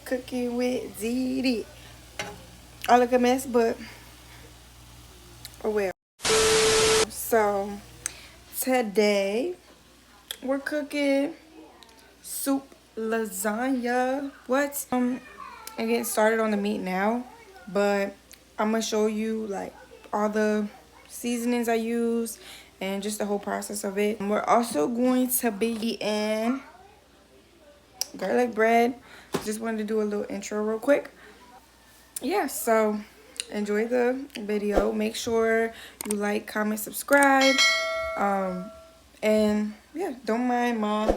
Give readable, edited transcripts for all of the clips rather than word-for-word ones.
Cooking with Didi. I look a mess, but oh well. So today we're cooking soup lasagna. What? I'm getting started on the meat now, but I'm gonna show you like all the seasonings I use and just the whole process of it. We're also going to be in garlic bread. Just wanted to do a little intro real quick. Yeah, so enjoy the video. Make sure you like, comment, subscribe. And yeah, don't mind mom.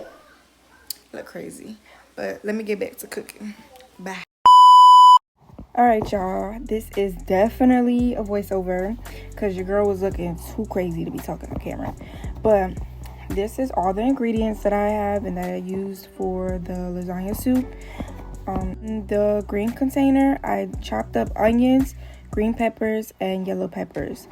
Look crazy. But let me get back to cooking. Bye. Alright, y'all. This is definitely a voiceover because your girl was looking too crazy to be talking on camera. But this is all the ingredients that I have and that I used for the lasagna soup. The green container, I chopped up onions, green peppers, and yellow peppers.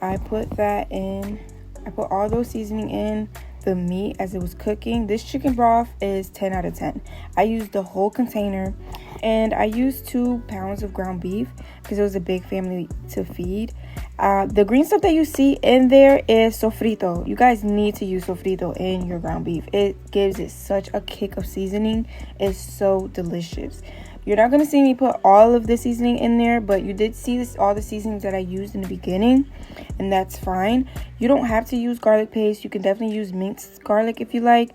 I put that in. I put all those seasoning in the meat as it was cooking. This chicken broth is 10 out of 10. I used the whole container, and I used 2 pounds of ground beef because it was a big family to feed. The green stuff that you see in there is sofrito. You guys need to use sofrito in your ground beef. It gives it such a kick of seasoning. It's so delicious. You're not going to see me put all of the seasoning in there, but you did see all the seasonings that I used in the beginning, and that's fine. You don't have to use garlic paste. You can definitely use minced garlic if you like.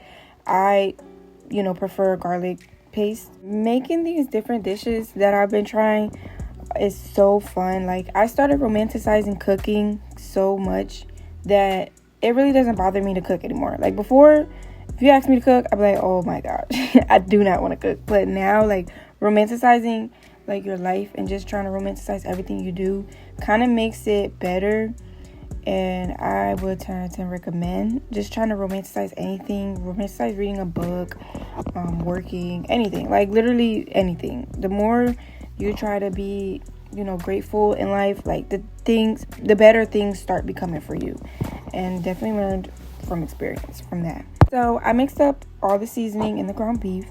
I, prefer garlic paste. Making these different dishes that I've been trying is so fun. Like, I started romanticizing cooking so much that it really doesn't bother me to cook anymore. Like, before, if you ask me to cook, I'd be like, oh my gosh, I do not want to cook. But now, like, romanticizing like your life and just trying to romanticize everything you do kind of makes it better. And I would 10 out of 10 recommend just trying to romanticize anything. Romanticize reading a book, working, anything, like literally anything. The more you try to be, grateful in life, like the better things start becoming for you. And definitely learned from experience from that. So I mixed up all the seasoning in the ground beef.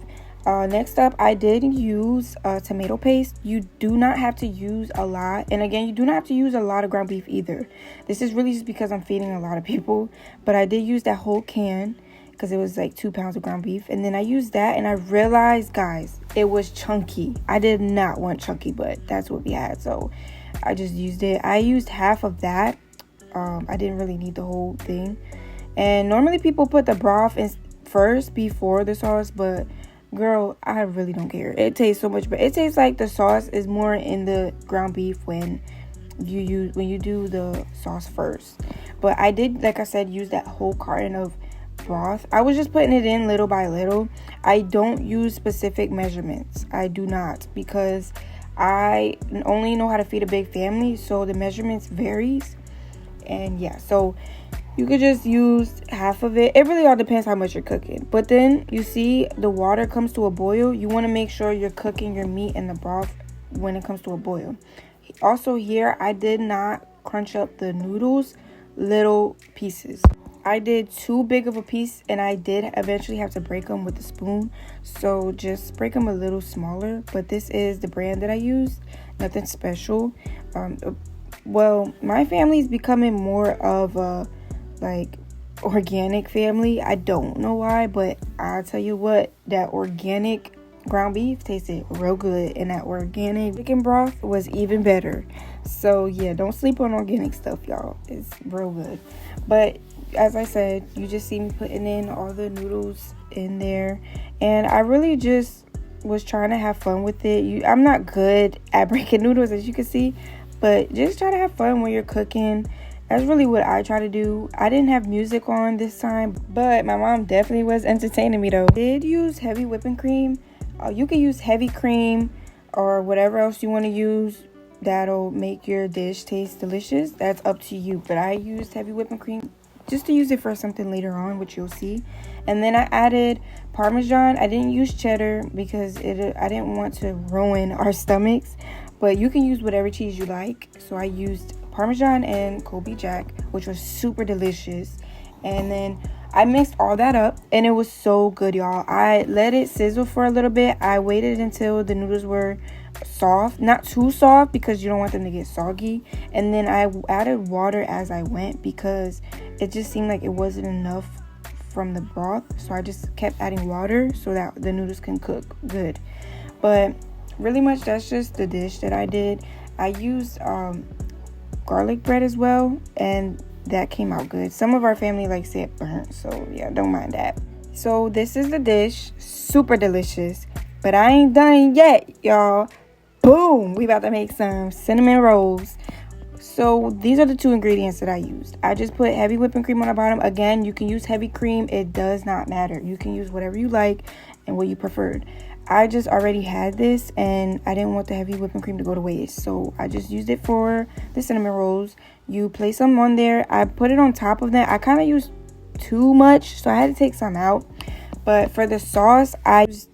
Next up, I did use tomato paste. You do not have to use a lot. And again, you do not have to use a lot of ground beef either. This is really just because I'm feeding a lot of people. But I did use that whole can because it was like 2 pounds of ground beef. And then I used that and I realized, guys, it was chunky. I did not want chunky, but that's what we had. So I just used it. I used half of that. I didn't really need the whole thing. And normally people put the broth in first before the sauce, but girl, I really don't care. It tastes so much better. It tastes like the sauce is more in the ground beef when you do the sauce first. But I did, like I said, use that whole carton of broth. I was just putting it in little by little. I don't use specific measurements. I do not, because I only know how to feed a big family, so the measurements varies. And yeah, so you could just use half of it. It really all depends how much you're cooking. But then you see the water comes to a boil. You want to make sure you're cooking your meat and the broth when it comes to a boil. Also here, I did not crunch up the noodles, little pieces. I did too big of a piece, and I did eventually have to break them with a spoon. So just break them a little smaller. But this is the brand that I used. Nothing special. Well, my family's becoming more of a organic family. I don't know why, but I'll tell you what, that organic ground beef tasted real good, and that organic chicken broth was even better. So yeah, don't sleep on organic stuff, y'all. It's real good. But as I said, you just see me putting in all the noodles in there, and I really just was trying to have fun with it. I'm not good at breaking noodles, as you can see, but just try to have fun when you're cooking. That's really what I try to do. I didn't have music on this time, but my mom definitely was entertaining me though. I did use heavy whipping cream. You can use heavy cream or whatever else you want to use that'll make your dish taste delicious. That's up to you. But I used heavy whipping cream just to use it for something later on, which you'll see. And then I added Parmesan. I didn't use cheddar because I didn't want to ruin our stomachs. But you can use whatever cheese you like. So I used Parmesan and Colby Jack, which was super delicious. And then I mixed all that up and it was so good, y'all. I let it sizzle for a little bit. I waited until the noodles were soft, not too soft because you don't want them to get soggy, and then I added water as I went because it just seemed like it wasn't enough from the broth, so I just kept adding water so that the noodles can cook good. But really much that's just the dish that I did. I used garlic bread as well, and that came out good. Some of our family likes it burnt, so yeah, don't mind that. So this is the dish, super delicious, but I ain't done yet, y'all. Boom, we about to make some cinnamon rolls. So these are the 2 ingredients that I used. I just put heavy whipping cream on the bottom. Again, you can use heavy cream, it does not matter. You can use whatever you like and what you preferred. I just already had this and I didn't want the heavy whipping cream to go to waste, so I just used it for the cinnamon rolls. You place them on there. I put it on top of that. I kind of used too much, so I had to take some out. But for the sauce, I used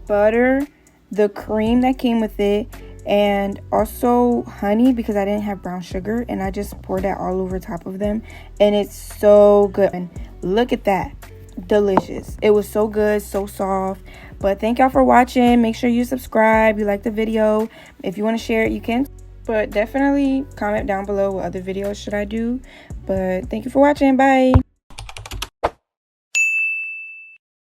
butter, the cream that came with it, and also honey because I didn't have brown sugar, and I just poured that all over top of them, and it's so good. And look at that, delicious. It was so good, so soft. But thank y'all for watching. Make sure you subscribe, you like the video. If you want to share it, you can, but definitely comment down below what other videos should I do. But thank you for watching. Bye.